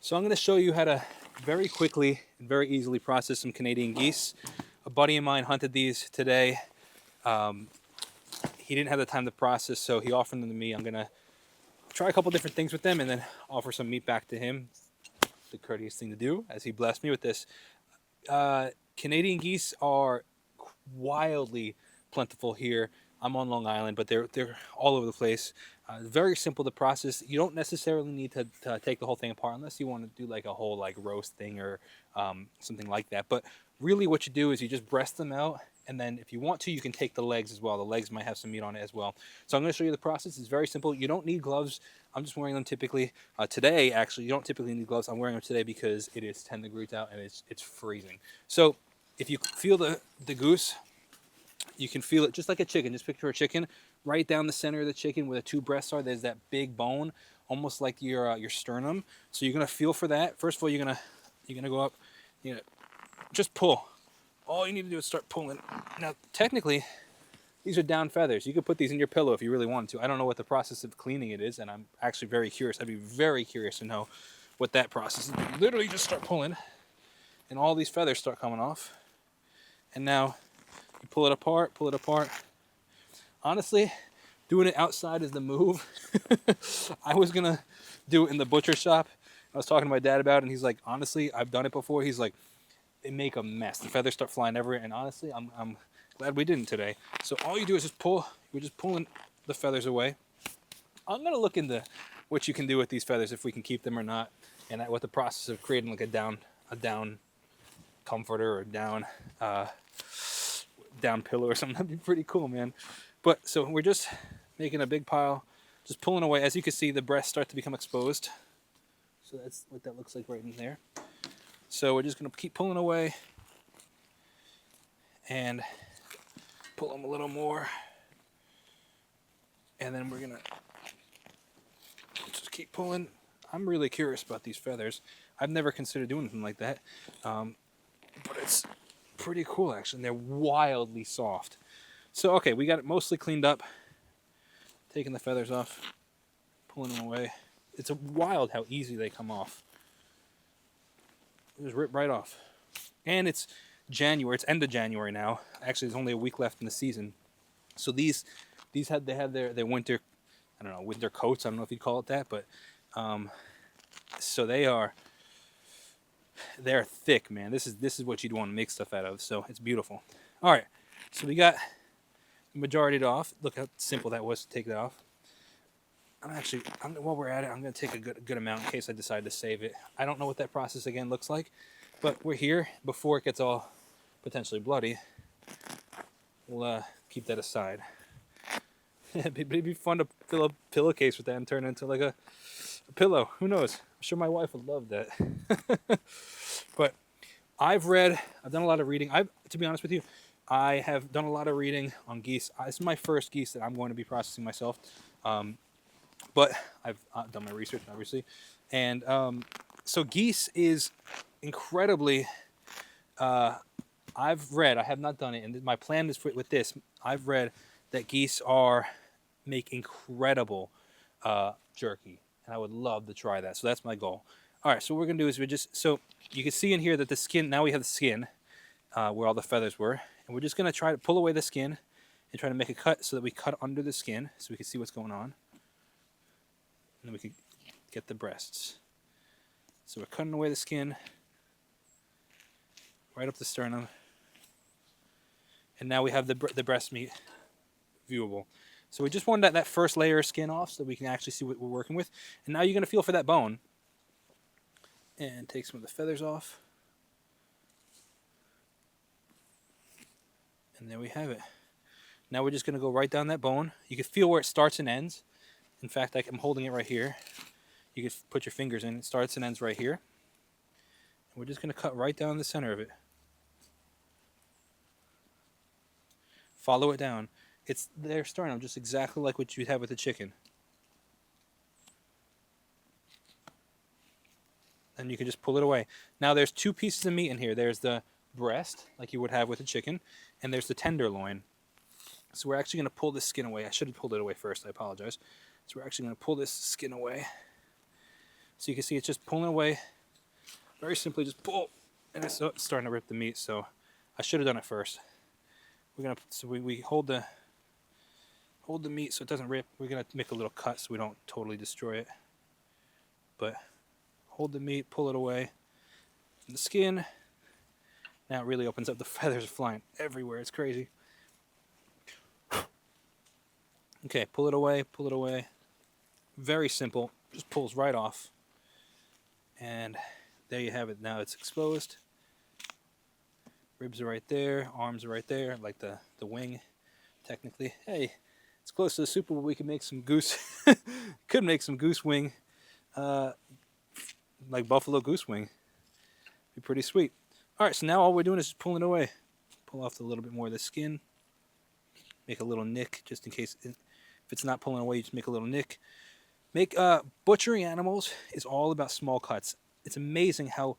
So I'm going to show you how to very quickly and very easily process some Canadian geese. A buddy of mine hunted these today. He didn't have the time to process, so he offered them to me. I'm going to try a couple different things with them and then offer some meat back to him. The courteous thing to do, as he blessed me with this. Canadian geese are wildly plentiful here. I'm on Long Island, but they're all over the place. Very simple to process. You don't necessarily need to take the whole thing apart unless you want to do like a whole like roast thing or something like that. But really what you do is you just breast them out, and then if you want to, you can take the legs as well. The legs might have some meat on it as well. So I'm going to show you the process. It's very simple. You don't need gloves. I'm just wearing them typically. Today, actually, you don't typically need gloves. I'm wearing them today because it is 10 degrees out and it's freezing. So if you feel the goose, you can feel it just like a chicken. Just picture a chicken. Right down the center of the chicken where the two breasts are, there's that big bone, almost like your sternum. So you're gonna feel for that. First of all, you're gonna go up, just pull. All you need to do is start pulling. Now, technically, these are down feathers. You could put these in your pillow if you really wanted to. I don't know what the process of cleaning it is, and I'm actually very curious. I'd be very curious to know what that process is. You literally just start pulling, and all these feathers start coming off. And now you pull it apart, pull it apart. Honestly, doing it outside is the move. I was gonna do it in the butcher shop. I was talking to my dad about it, and he's like, honestly, I've done it before. He's like, they make a mess. The feathers start flying everywhere, and honestly, I'm glad we didn't today. So all you do is just pull. We're just pulling the feathers away. I'm gonna look into what you can do with these feathers, if we can keep them or not, and what the process of creating like a down comforter or down pillow or something. That'd be pretty cool, man. But so we're just making a big pile, just pulling away. As you can see, the breasts start to become exposed. So that's what that looks like right in there. So we're just gonna keep pulling away and pull them a little more. And then we're gonna just keep pulling. I'm really curious about these feathers. I've never considered doing anything like that. But it's pretty cool, actually. And they're wildly soft. So, okay, we got it mostly cleaned up. Taking the feathers off, pulling them away. It's wild how easy they come off. Just rip right off. And it's January. It's end of January now. Actually, there's only a week left in the season. So they had their winter, I don't know, winter coats. I don't know if you'd call it that, but so they're thick, man. This is what you'd want to make stuff out of. So it's beautiful. All right, so we got the majority of it off. Look how simple that was to take that off. While we're at it, I'm going to take a good amount in case I decide to save it. I don't know what that process again looks like, but we're here before it gets all potentially bloody. We'll keep that aside. It'd be fun to fill a pillowcase with that and turn it into like a pillow. Who knows? I'm sure my wife would love that. But I've done a lot of reading. To be honest with you, I have done a lot of reading on geese. This is my first geese that I'm going to be processing myself. But I've done my research, obviously. And so geese is incredibly... I have not done it, and my plan is with this. I've read that geese make incredible jerky, and I would love to try that. So that's my goal. All right, so what we're going to do is so you can see in here that the skin, now we have the skin where all the feathers were, and we're just going to try to pull away the skin and try to make a cut so that we cut under the skin so we can see what's going on. And then we can get the breasts. So we're cutting away the skin right up the sternum. And now we have the breast meat viewable. So we just wanted that first layer of skin off so that we can actually see what we're working with. And now you're going to feel for that bone. And take some of the feathers off. And there we have it. Now we're just going to go right down that bone. You can feel where it starts and ends. In fact, I'm holding it right here. You can put your fingers in. It starts and ends right here. And we're just going to cut right down the center of it. Follow it down. It's their sternum, just exactly like what you'd have with a chicken. And you can just pull it away. Now there's two pieces of meat in here. There's the breast, like you would have with a chicken, and there's the tenderloin. So we're actually going to pull this skin away. I should have pulled it away first. I apologize. So we're actually going to pull this skin away. So you can see it's just pulling away very simply just pull, and it's starting to rip the meat. So I should have done it first. We hold the meat so it doesn't rip. We're gonna make a little cut so we don't totally destroy it. But hold the meat, pull it away from the skin. Now it really opens up. The feathers are flying everywhere. It's crazy. Okay, pull it away, pull it away. Very simple. Just pulls right off. And there you have it. Now it's exposed. Ribs are right there. Arms are right there. Like the wing, technically. Hey, it's close to the Super Bowl. We could make some goose. Could make some goose wing. Like buffalo goose wing. Be pretty sweet. All right, so now all we're doing is just pulling it away. Pull off a little bit more of the skin. Make a little nick just in case. If it's not pulling away, you just make a little nick. Butchering animals is all about small cuts. It's amazing how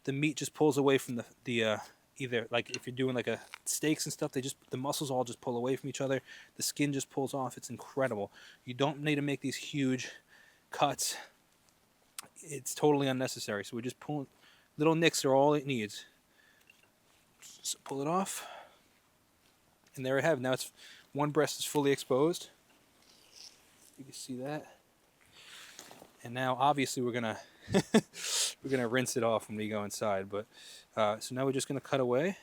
the meat just pulls away from the either, like if you're doing like a steaks and stuff, the muscles all just pull away from each other. The skin just pulls off. It's incredible. You don't need to make these huge cuts. It's totally unnecessary. So we're just pulling. Little nicks are all it needs. So pull it off. And there we have it. Now it's one breast is fully exposed. You can see that. And now obviously we're gonna rinse it off when we go inside. But so now we're just gonna cut away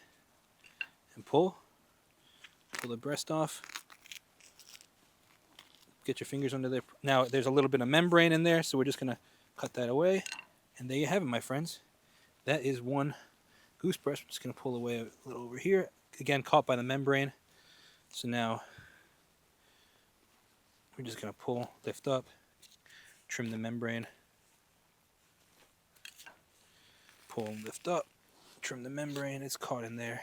and pull the breast off. Get your fingers under there. Now there's a little bit of membrane in there, so we're just gonna cut that away. And there you have it, my friends. That is one goose breast. We're just gonna pull away a little over here. Again, caught by the membrane. So now we're just going to pull, lift up, trim the membrane. Pull and lift up, trim the membrane. It's caught in there.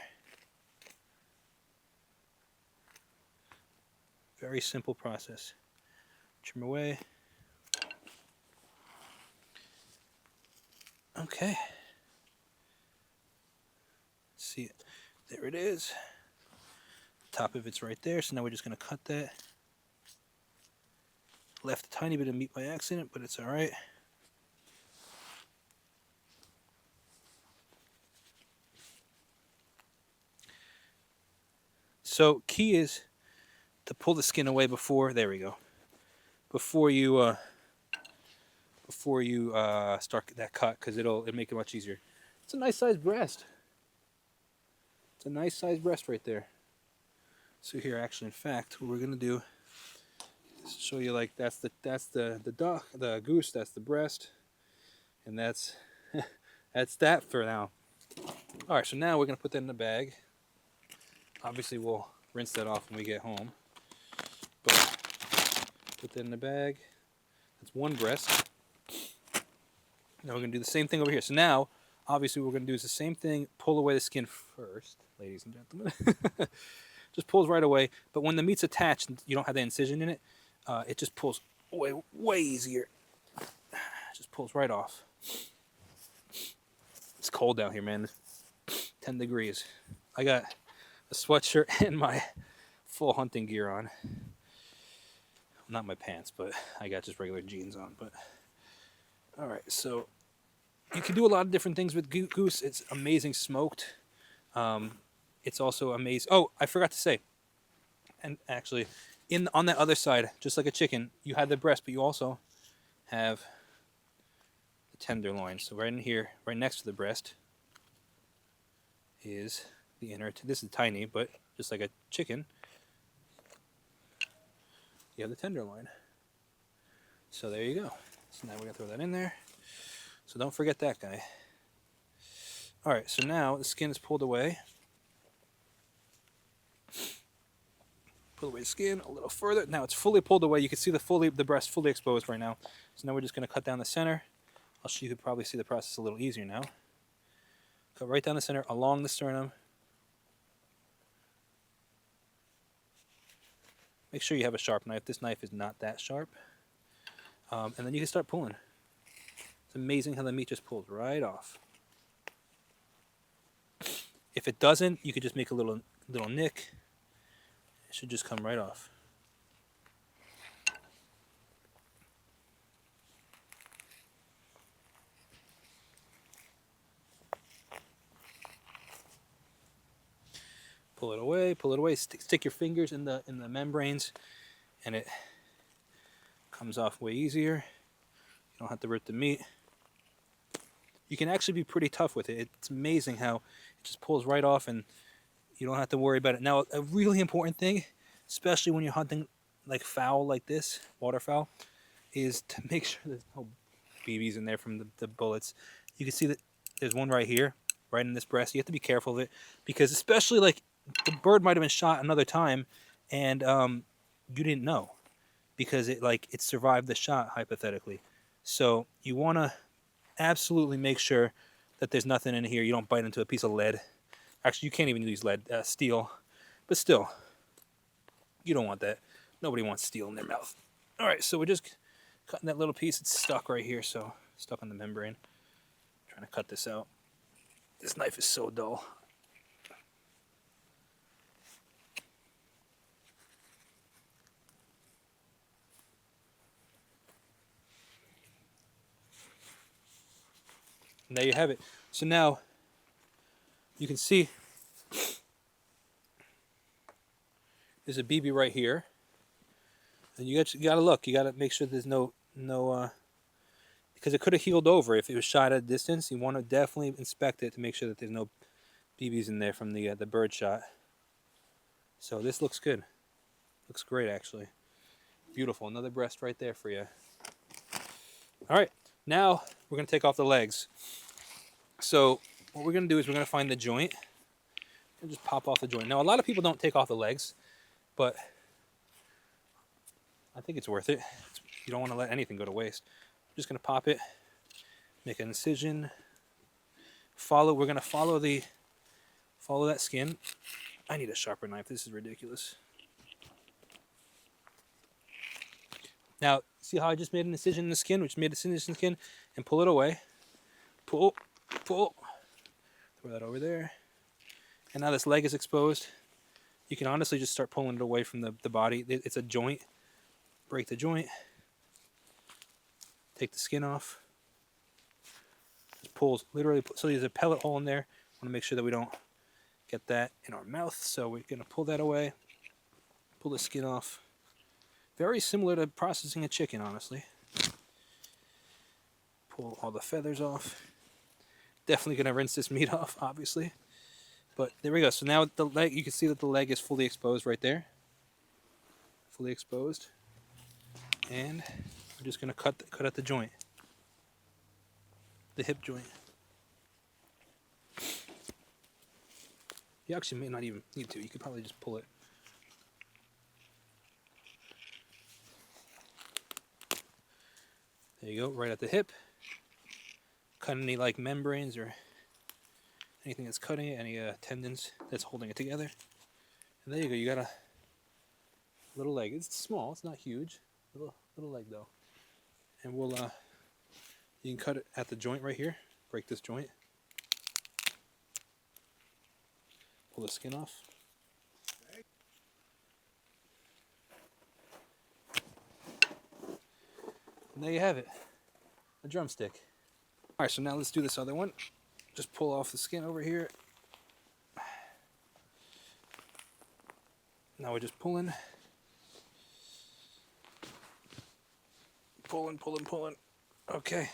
Very simple process. Trim away. Okay. See it. There it is. Top of it's right there, so now we're just going to cut that. Left a tiny bit of meat by accident, but it's alright. So key is to pull the skin away before, there we go, before you start that cut, because it'll make it much easier. It's a nice sized breast. It's a nice sized breast right there. So here, actually, in fact, what we're gonna do is show you, like, that's the duck, the goose, that's the breast, and that's that's that for now. All right, so now we're gonna put that in the bag. Obviously, we'll rinse that off when we get home. But put that in the bag. That's one breast. Now we're gonna do the same thing over here. So now, obviously, what we're gonna do is the same thing. Pull away the skin first, ladies and gentlemen. Just pulls right away, but when the meat's attached and you don't have the incision in it, it just pulls away way easier. Just pulls right off. It's cold down here, man. 10 degrees. I got a sweatshirt and my full hunting gear on. Not my pants, but I got just regular jeans on. But all right, so you can do a lot of different things with goose. It's amazing smoked. It's also amazing. Oh, I forgot to say. And actually, on that other side, just like a chicken, you have the breast, but you also have the tenderloin. So right in here, right next to the breast, is the inner. This is tiny, but just like a chicken, you have the tenderloin. So there you go. So now we're gonna throw that in there. So don't forget that guy. All right. So now the skin is pulled away. Pull away the skin a little further. Now it's fully pulled away. You can see the breast fully exposed right now. So now we're just going to cut down the center. You can probably see the process a little easier now. Cut right down the center along the sternum. Make sure you have a sharp knife. This knife is not that sharp. And then you can start pulling. It's amazing how the meat just pulls right off. If it doesn't, you could just make a little nick. It should just come right off. pull it away. Stick your fingers in the membranes, and it comes off way easier. You don't have to rip the meat. You can actually be pretty tough with it. It's amazing how it just pulls right off, and you don't have to worry about it. Now, a really important thing, especially when you're hunting like fowl like this, waterfowl, is to make sure there's no BBs in there from the bullets. You can see that there's one right here, right in this breast. You have to be careful of it, because especially like the bird might have been shot another time, and you didn't know, because it survived the shot hypothetically. So you want to absolutely make sure that there's nothing in here. You don't bite into a piece of lead. Actually, you can't even use lead, steel, but still, you don't want that. Nobody wants steel in their mouth. All right, so we're just cutting that little piece. It's stuck right here, so stuck on the membrane. Trying to cut this out. This knife is so dull. And there you have it. So now you can see there's a BB right here, and you gotta look. You gotta make sure there's no because it could have healed over if it was shot at a distance. You want to definitely inspect it to make sure that there's no BBs in there from the bird shot. So this looks good. Looks great, actually. Beautiful. Another breast right there for you. All right, now we're gonna take off the legs. So what we're gonna do is we're gonna find the joint and just pop off the joint. Now, a lot of people don't take off the legs, but I think it's worth it. You don't want to let anything go to waste. I'm just going to pop it, make an incision, we're going to follow that skin. I need a sharper knife. This is ridiculous. Now, see how I just made an incision in the skin, which made a incision in the skin, and pull it away. Pull. Throw that over there. And now this leg is exposed. You can honestly just start pulling it away from the body. It's a joint. Break the joint. Take the skin off. Just pulls, literally, so there's a pellet hole in there. I want to make sure that we don't get that in our mouth. So we're going to pull that away. Pull the skin off. Very similar to processing a chicken, honestly. Pull all the feathers off. Definitely going to rinse this meat off, obviously. But there we go. So now the leg, you can see that the leg is fully exposed right there. Fully exposed. And we're just going to cut out the joint. The hip joint. You actually may not even need to. You could probably just pull it. There you go, right at the hip. Cut any like membranes or anything that's cutting it, any tendons that's holding it together. And there you go, you got a little leg. It's small, it's not huge. Little leg though. And we'll you can cut it at the joint right here. Break this joint. Pull the skin off. And there you have it. A drumstick. Alright, so now let's do this other one. Just pull off the skin over here. Now we're just pulling. Pulling. Okay.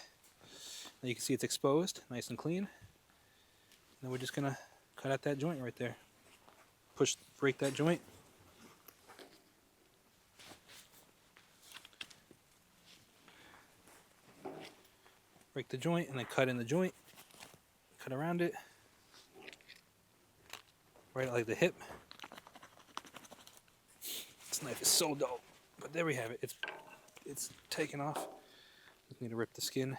Now you can see it's exposed, nice and clean. Now we're just gonna cut out that joint right there. Break that joint. Break the joint and then cut in the joint. Cut around it. Right at like the hip. This knife is so dull, but there we have it. It's taken off. Just need to rip the skin.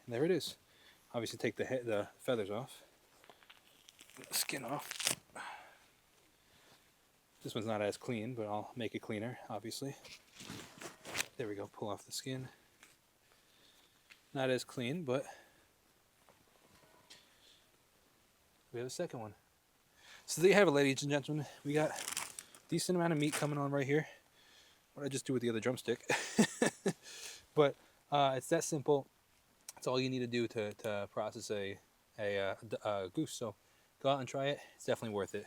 And there it is. Obviously take the feathers off. The skin off. This one's not as clean, but I'll make it cleaner, obviously. There we go, pull off the skin. Not as clean, but we have a second one. So there you have it, ladies and gentlemen. We got a decent amount of meat coming on right here. What did I just do with the other drumstick? But it's that simple. That's all you need to do to process a goose. So Go out and try it. It's definitely worth it.